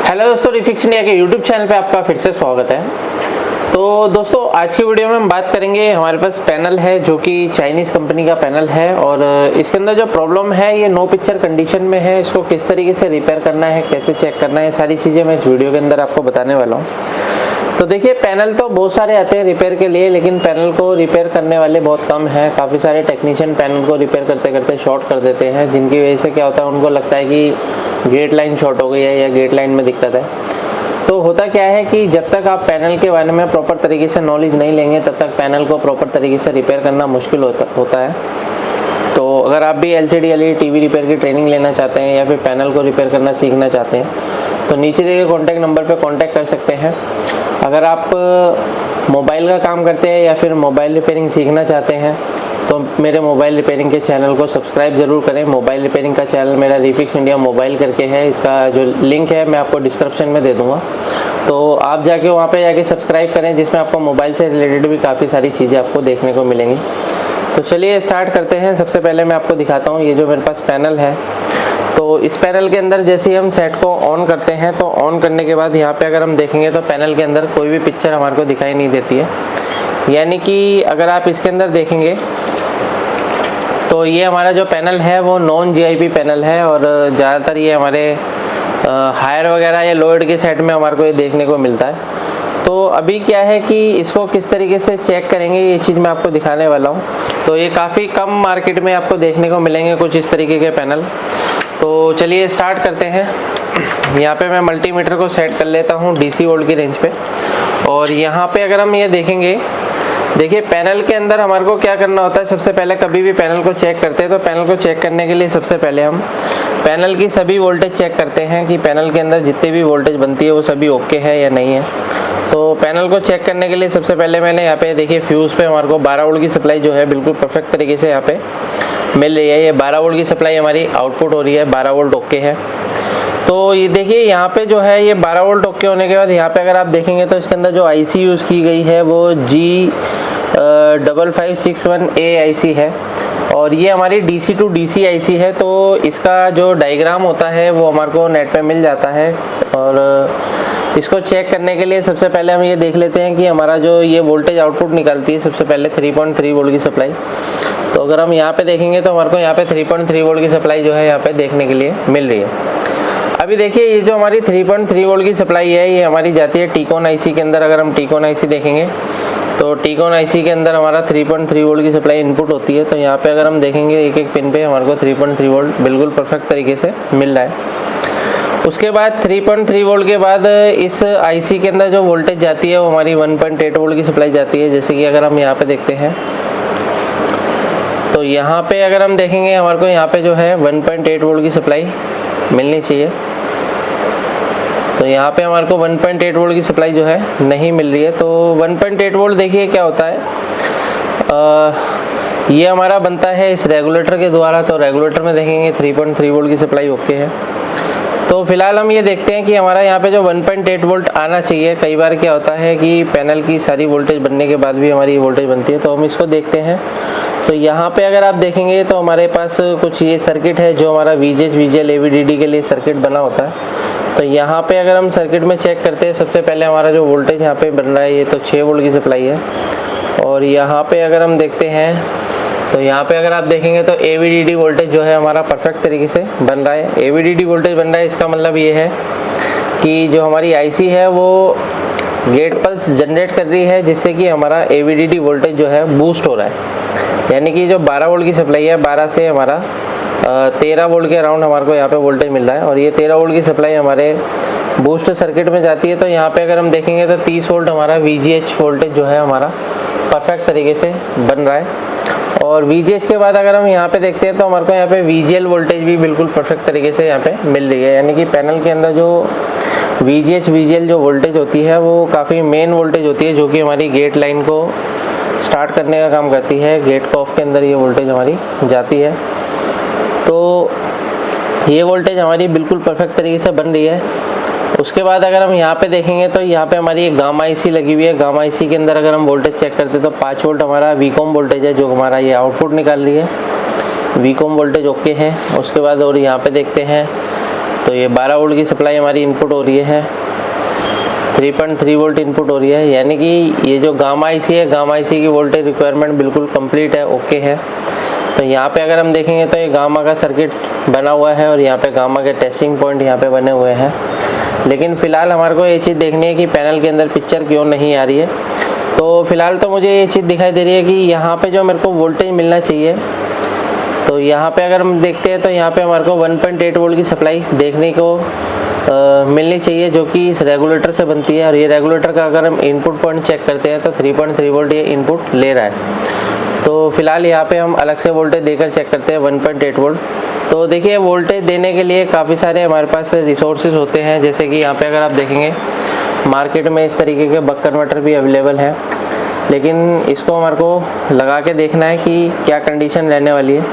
Hello दोस्तों, refix India के YouTube channel पे आपका फिर से स्वागत है। तो दोस्तों, आज की वीडियो में हम बात करेंगे। हमारे पास पैनल है जो कि चाइनीज़ कंपनी का पैनल है और इसके अंदर जो प्रॉब्लम है ये नो पिक्चर कंडीशन में है। इसको किस तरीके से रिपेयर करना है, कैसे चेक करना है, सारी चीज़ें मैं इस वीडियो के अंदर आपको बताने वाला हूँ। तो देखिए, पैनल तो बहुत सारे आते हैं रिपेयर के लिए, लेकिन पैनल को रिपेयर करने वाले बहुत कम हैं। काफ़ी सारे टेक्नीशियन पैनल को रिपेयर करते करते शॉर्ट कर देते हैं, जिनकी वजह से क्या होता है, उनको लगता है कि गेट लाइन शॉर्ट हो गई है या गेट लाइन में दिक्कत है। तो होता क्या है कि जब तक आप पैनल के बारे में प्रॉपर तरीके से नॉलेज नहीं लेंगे, तब तक पैनल को प्रॉपर तरीके से रिपेयर करना मुश्किल होता है। तो अगर आप भी LCD LED TV रिपेयर की ट्रेनिंग लेना चाहते हैं या फिर पैनल को रिपेयर करना सीखना चाहते हैं, तो नीचे दिए गए कॉन्टैक्ट नंबर पर कॉन्टैक्ट कर सकते हैं। अगर आप मोबाइल का काम करते हैं या फिर मोबाइल रिपेयरिंग सीखना चाहते हैं, तो मेरे मोबाइल रिपेयरिंग के चैनल को सब्सक्राइब ज़रूर करें। मोबाइल रिपेयरिंग का चैनल मेरा रिफिक्स इंडिया मोबाइल करके है, इसका जो लिंक है मैं आपको डिस्क्रिप्शन में दे दूँगा। तो आप जाके वहाँ पे जाके सब्सक्राइब करें, जिसमें आपको मोबाइल से रिलेटेड भी काफ़ी सारी चीज़ें आपको देखने को मिलेंगी। तो चलिए स्टार्ट करते हैं। सबसे पहले मैं आपको दिखाता हूँ ये जो मेरे पास पैनल है। तो इस पैनल के अंदर जैसे ही हम सेट को ऑन करते हैं, तो ऑन करने के बाद यहाँ पे अगर हम देखेंगे तो पैनल के अंदर कोई भी पिक्चर हमारे को दिखाई नहीं देती है। यानी कि अगर आप इसके अंदर देखेंगे तो ये हमारा जो पैनल है वो नॉन GIP पैनल है और ज़्यादातर ये हमारे हायर वगैरह या लोएड के सेट में हमारे को ये देखने को मिलता है। तो अभी क्या है कि इसको किस तरीके से चेक करेंगे, ये चीज़ मैं आपको दिखाने वाला हूँ। तो ये काफ़ी कम मार्केट में आपको देखने को मिलेंगे कुछ इस तरीके के पैनल। तो चलिए स्टार्ट करते हैं। यहाँ पे मैं मल्टीमीटर को सेट कर लेता हूँ DC वोल्ट की रेंज पे। और यहाँ पे अगर हम ये देखेंगे, देखिए पैनल के अंदर हमारे को क्या करना होता है। सबसे पहले कभी भी पैनल को चेक करते हैं तो पैनल को चेक करने के लिए सबसे पहले हम पैनल की सभी वोल्टेज चेक करते हैं कि पैनल के अंदर जितनी भी वोल्टेज बनती है वो सभी ओके है या नहीं है। तो पैनल को चेक करने के लिए सबसे पहले मैंने यहाँ पे देखिए फ्यूज़ पे हमारे को 12 वोल्ट की सप्लाई जो है बिल्कुल परफेक्ट तरीके से यहाँ पे मिल रही है। ये 12 वोल्ट की सप्लाई हमारी आउटपुट हो रही है, 12 वोल्ट ओके है। तो ये देखिए यहाँ पे जो है ये 12 वोल्ट ओके होने के बाद यहाँ पे अगर आप देखेंगे तो इसके अंदर जो IC यूज़ की गई है वो G5561A IC है और ये हमारी DC to DC IC है। तो इसका जो डायग्राम होता है वो हमारे को नेट पे मिल जाता है। और इसको चेक करने के लिए सबसे पहले हम ये देख लेते हैं कि हमारा जो ये वोल्टेज आउटपुट निकालती है सबसे पहले 3.3 वोल्ट की सप्लाई। तो अगर हम यहाँ पे देखेंगे तो हमारे को यहाँ पे 3.3 वोल्ट की सप्लाई जो है यहाँ पे देखने के लिए मिल रही है। अभी देखिए ये जो हमारी 3.3 वोल्ट की सप्लाई है ये हमारी जाती है टीकॉन IC के अंदर। अगर हम टीकॉन IC देखेंगे तो टीकॉन IC के अंदर हमारा 3.3 वोल्ट की सप्लाई इनपुट होती है। तो यहाँ पे अगर हम देखेंगे एक एक पिन पे हमारे को 3.3 वोल्ट बिल्कुल परफेक्ट तरीके से मिल रहा है। उसके बाद 3.3 वोल्ट के बाद इस IC के अंदर जो वोल्टेज जाती है वो हमारी 1.8 वोल्ट की सप्लाई जाती है। जैसे कि अगर हम यहाँ पे देखते हैं तो यहाँ पे अगर हम देखेंगे हमारे को यहाँ पे जो है 1.8 वोल्ट की सप्लाई मिलनी चाहिए। तो यहाँ पे हमारे को 1.8 वोल्ट की सप्लाई जो है नहीं मिल रही है। तो 1.8 वोल्ट देखिए क्या होता है, ये हमारा बनता है इस रेगुलेटर के द्वारा। तो रेगुलेटर में देखेंगे 3.3 वोल्ट की सप्लाई ओके है। तो फिलहाल हम ये देखते हैं कि हमारा यहाँ पे जो 1.8 वोल्ट आना चाहिए। कई बार क्या होता है कि पैनल की सारी वोल्टेज बनने के बाद भी हमारी वोल्टेज बनती है। तो हम इसको देखते हैं। तो यहाँ पे अगर आप देखेंगे तो हमारे पास कुछ ये सर्किट है जो हमारा VGH VGL AVDD के लिए सर्किट बना होता है। तो यहाँ पे अगर हम सर्किट में चेक करते हैं, सबसे पहले हमारा जो वोल्टेज यहाँ पे बन रहा है ये तो 6 वोल्ट की सप्लाई है। और यहाँ पे अगर हम देखते हैं तो यहाँ पे अगर आप देखेंगे तो AVDD वोल्टेज जो है हमारा परफेक्ट तरीके से बन रहा है। AVDD वोल्टेज बन रहा है, इसका मतलब ये है कि जो हमारी IC है वो गेट पल्स जनरेट कर रही है, जिससे कि हमारा AVDD वोल्टेज जो है बूस्ट हो रहा है। यानी कि जो 12 वोल्ट की सप्लाई है 12 से हमारा 13 वोल्ट के अराउंड हमारे को यहाँ पे वोल्टेज मिल रहा है। और ये 13 वोल्ट की सप्लाई हमारे बूस्ट सर्किट में जाती है। तो यहाँ पे अगर हम देखेंगे तो 30 वोल्ट हमारा VGH वोल्टेज जो है हमारा परफेक्ट तरीके से बन रहा है। और VGH के बाद अगर हम यहाँ पे देखते हैं तो हमारे को यहाँ पे VGL वोल्टेज भी बिल्कुल परफेक्ट तरीके से यहाँ पे मिल रही है। यानी कि पैनल के अंदर जो VGH VGL जो वोल्टेज होती है वो काफ़ी मेन वोल्टेज होती है, जो कि हमारी गेट लाइन को स्टार्ट करने का काम करती है। गेट कॉफ के अंदर ये वोल्टेज हमारी जाती है। तो ये वोल्टेज हमारी बिल्कुल परफेक्ट तरीके से बन रही है। उसके बाद अगर हम यहाँ पे देखेंगे तो यहाँ पे हमारी एक गामा IC लगी हुई है। गामा IC के अंदर अगर हम वोल्टेज चेक करते हैं तो 5 वोल्ट हमारा VCOM वोल्टेज है, जो हमारा ये आउटपुट निकाल रही है। VCOM वोल्टेज ओके है। उसके बाद और यहाँ पे देखते हैं तो ये 12 वोल्ट की सप्लाई हमारी इनपुट हो रही है, 3.3 वोल्ट इनपुट हो रही है, यानी कि ये जो गामा आईसी है, गामा आईसी की वोल्टेज रिक्वायरमेंट बिल्कुल कंप्लीट है, ओके है। तो यहाँ पे अगर हम देखेंगे तो ये गामा का सर्किट बना हुआ है और यहाँ पे गामा के टेस्टिंग पॉइंट यहाँ पे बने हुए हैं। लेकिन फ़िलहाल हमारे को ये चीज़ देखनी है कि पैनल के अंदर पिक्चर क्यों नहीं आ रही है। तो फ़िलहाल तो मुझे ये चीज़ दिखाई दे रही है कि यहाँ पे जो मेरे को वोल्टेज मिलना चाहिए, तो यहाँ पे अगर हम देखते हैं तो यहाँ पे हमारे को 1.8 वोल्ट की सप्लाई देखने को मिलनी चाहिए, जो कि इस रेगुलेटर से बनती है। और ये रेगुलेटर का अगर हम इनपुट पॉइंट चेक करते हैं तो 3.3 वोल्ट ये इनपुट ले रहा है। तो फिलहाल यहाँ पे हम अलग से वोल्टेज देकर चेक करते हैं 1.8 वोल्ट। तो देखिए, वोल्टेज देने के लिए काफ़ी सारे हमारे पास रिसोर्सेज होते हैं, जैसे कि यहाँ पे अगर आप देखेंगे मार्केट में इस तरीके के बक कन्वर्टर भी अवेलेबल है, लेकिन इसको हमारे को लगा के देखना है कि क्या कंडीशन रहने वाली है।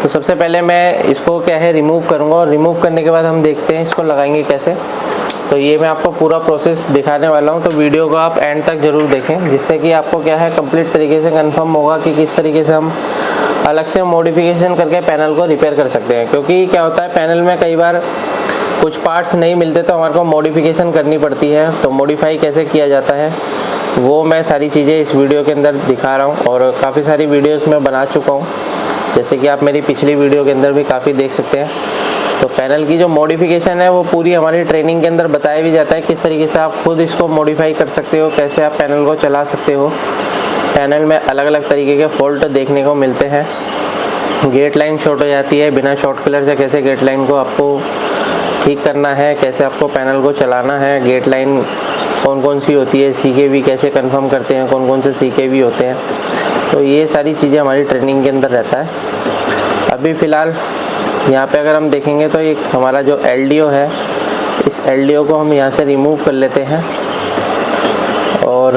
तो सबसे पहले मैं इसको क्या है रिमूव करूँगा, और रिमूव करने के बाद हम देखते हैं इसको लगाएंगे कैसे। तो ये मैं आपको पूरा प्रोसेस दिखाने वाला हूँ, तो वीडियो को आप एंड तक ज़रूर देखें, जिससे कि आपको क्या है कंप्लीट तरीके से कंफर्म होगा कि किस तरीके से हम अलग से मॉडिफिकेशन करके पैनल को रिपेयर कर सकते हैं। क्योंकि क्या होता है, पैनल में कई बार कुछ पार्ट्स नहीं मिलते तो हमारे को मॉडिफिकेशन करनी पड़ती है। तो मॉडिफाई कैसे किया जाता है वो मैं सारी चीज़ें इस वीडियो के अंदर दिखा रहा हूँ, और काफ़ी सारी वीडियोस मैं बना चुका हूँ, जैसे कि आप मेरी पिछली वीडियो के अंदर भी काफ़ी देख सकते हैं। तो पैनल की जो मॉडिफिकेशन है वो पूरी हमारी ट्रेनिंग के अंदर बताया भी जाता है, किस तरीके से आप खुद इसको मॉडिफाई कर सकते हो, कैसे आप पैनल को चला सकते हो। पैनल में अलग अलग तरीके के फॉल्ट देखने को मिलते हैं। गेट लाइन शॉर्ट हो जाती है, बिना शॉर्ट कलर से कैसे गेट लाइन को आपको ठीक करना है, कैसे आपको पैनल को चलाना है, गेट लाइन कौन कौन सी होती है, CKV कैसे कंफर्म करते हैं, कौन कौन से CKV होते हैं। तो ये सारी चीज़ें हमारी ट्रेनिंग के अंदर रहता है। अभी फ़िलहाल यहाँ पे अगर हम देखेंगे तो एक हमारा जो LDO है, इस LDO को हम यहाँ से रिमूव कर लेते हैं। और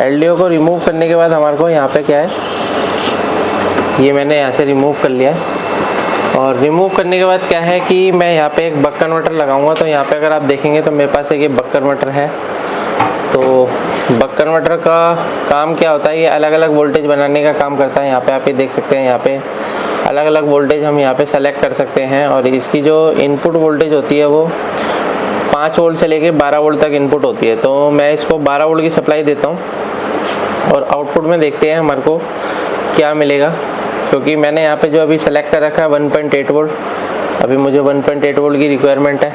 LDO को रिमूव करने के बाद हमारे को यहाँ पे क्या है, ये मैंने यहाँ से रिमूव कर लिया है। और रिमूव करने के बाद क्या है कि मैं यहाँ पे एक बक कन्वर्टर लगाऊंगा। तो यहाँ पे अगर आप देखेंगे तो मेरे पास एक ये बक कन्वर्टर है। तो बक कन्वर्टर का काम क्या होता है, ये अलग अलग वोल्टेज बनाने का काम करता है। यहाँ पे आप ये देख सकते हैं, यहाँ पे अलग अलग वोल्टेज हम यहाँ पे सेलेक्ट कर सकते हैं। और इसकी जो इनपुट वोल्टेज होती है वो 5 वोल्ट से लेके 12 वोल्ट तक इनपुट होती है। तो मैं इसको 12 वोल्ट की सप्लाई देता हूँ, और आउटपुट में देखते हैं हमारे को क्या मिलेगा। क्योंकि मैंने यहाँ पे जो अभी सेलेक्ट कर रखा है 1.8 वोल्ट, अभी मुझे 1.8 वोल्ट की रिक्वायरमेंट है।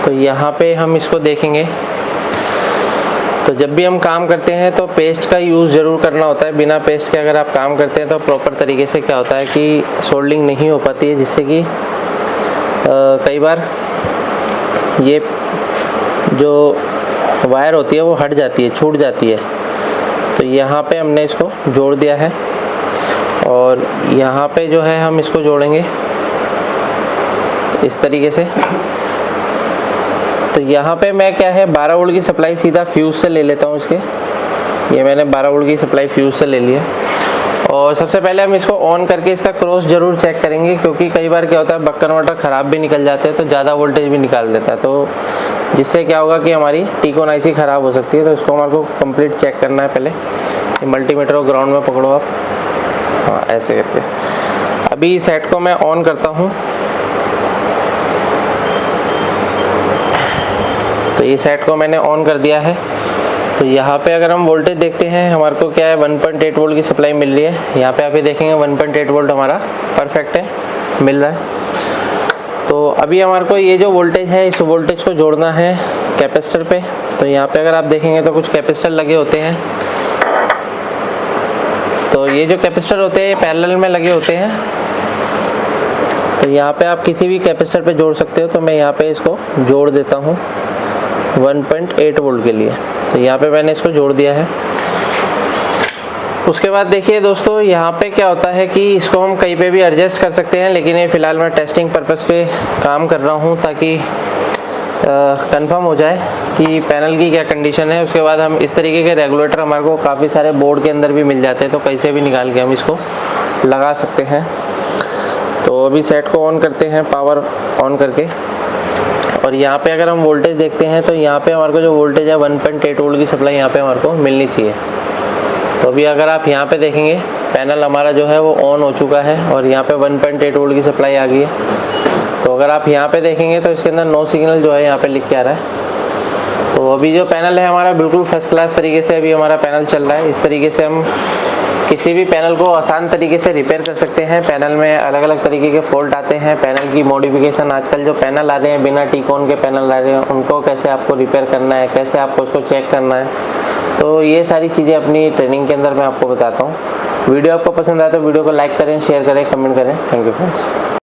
तो यहाँ पे हम इसको देखेंगे। तो जब भी हम काम करते हैं तो पेस्ट का यूज़ ज़रूर करना होता है। बिना पेस्ट के अगर आप काम करते हैं तो प्रॉपर तरीके से क्या होता है कि सोल्डिंग नहीं हो पाती है, जिससे कि कई बार ये जो वायर होती है वो हट जाती है, छूट जाती है। तो यहाँ पे हमने इसको जोड़ दिया है, और यहाँ पे जो है हम इसको जोड़ेंगे इस तरीके से। तो यहाँ पे मैं क्या है 12 वोल्ट की सप्लाई सीधा फ्यूज़ से ले लेता हूँ इसके। ये मैंने 12 वोल्ट की सप्लाई फ्यूज़ से ले लिया। और सबसे पहले हम इसको ऑन करके इसका क्रॉस ज़रूर चेक करेंगे, क्योंकि कई बार क्या होता है बक कन्वर्टर ख़राब भी निकल जाते हैं, तो ज़्यादा वोल्टेज भी निकाल देता है। तो जिससे क्या होगा कि हमारी टीकॉन IC ख़राब हो सकती है। तो इसको हमारे को कंप्लीट चेक करना है। पहले मल्टीमीटर को ग्राउंड में पकड़ो आप, हाँ ऐसे करके। अभी सेट को मैं ऑन करता हूँ। तो ये सेट को मैंने ऑन कर दिया है। तो यहाँ पे अगर हम वोल्टेज देखते हैं, हमारे को क्या है 1.8 वोल्ट की सप्लाई मिल रही है। यहाँ पे आप ये देखेंगे 1.8 वोल्ट हमारा परफेक्ट है, मिल रहा है। तो अभी हमारे को ये जो वोल्टेज है, इस वोल्टेज को जोड़ना है कैपेसिटर पे। तो यहाँ पे अगर आप देखेंगे तो कुछ कैपेसिटर लगे होते हैं। तो ये जो कैपेसिटर होते हैं ये पैरेलल में लगे होते हैं। तो यहाँ पे आप किसी भी कैपेसिटर पे जोड़ सकते हो। तो मैं यहाँ पे इसको जोड़ देता हूँ 1.8 वोल्ट के लिए। तो यहाँ पे मैंने इसको जोड़ दिया है। उसके बाद देखिए दोस्तों, यहाँ पे क्या होता है कि इसको हम कहीं पे भी एडजस्ट कर सकते हैं, लेकिन ये फ़िलहाल मैं टेस्टिंग पर्पस पे काम कर रहा हूँ, ताकि कंफर्म हो जाए कि पैनल की क्या कंडीशन है। उसके बाद हम इस तरीके के रेगुलेटर हमारे को काफ़ी सारे बोर्ड के अंदर भी मिल जाते हैं, तो कहीं से भी निकाल के हम इसको लगा सकते हैं। तो अभी सेट को ऑन करते हैं, पावर ऑन करके। और यहाँ पे अगर हम वोल्टेज देखते हैं तो यहाँ पे हमारे को जो वोल्टेज है 1.8 वोल्ट की सप्लाई यहाँ पे हमारे को मिलनी चाहिए। तो अभी अगर आप यहाँ पे देखेंगे पैनल हमारा जो है वो ऑन हो चुका है, और यहाँ पे 1.8 वोल्ट की सप्लाई आ गई है। तो अगर आप यहाँ पे देखेंगे तो इसके अंदर नो सिग्नल जो है यहाँ पे लिख के आ रहा है। तो अभी जो पैनल है हमारा बिल्कुल फर्स्ट क्लास तरीके से अभी हमारा पैनल चल रहा है। इस तरीके से हम किसी भी पैनल को आसान तरीके से रिपेयर कर सकते हैं। पैनल में अलग अलग तरीके के फॉल्ट आते हैं, पैनल की मॉडिफिकेशन, आजकल जो पैनल आ रहे हैं बिना टी-कोन के पैनल आ रहे हैं, उनको कैसे आपको रिपेयर करना है, कैसे आपको उसको चेक करना है, तो ये सारी चीज़ें अपनी ट्रेनिंग के अंदर मैं आपको बताता हूँ। वीडियो आपको पसंद आए तो वीडियो को लाइक करें, शेयर करें, कमेंट करें। Thank you friends.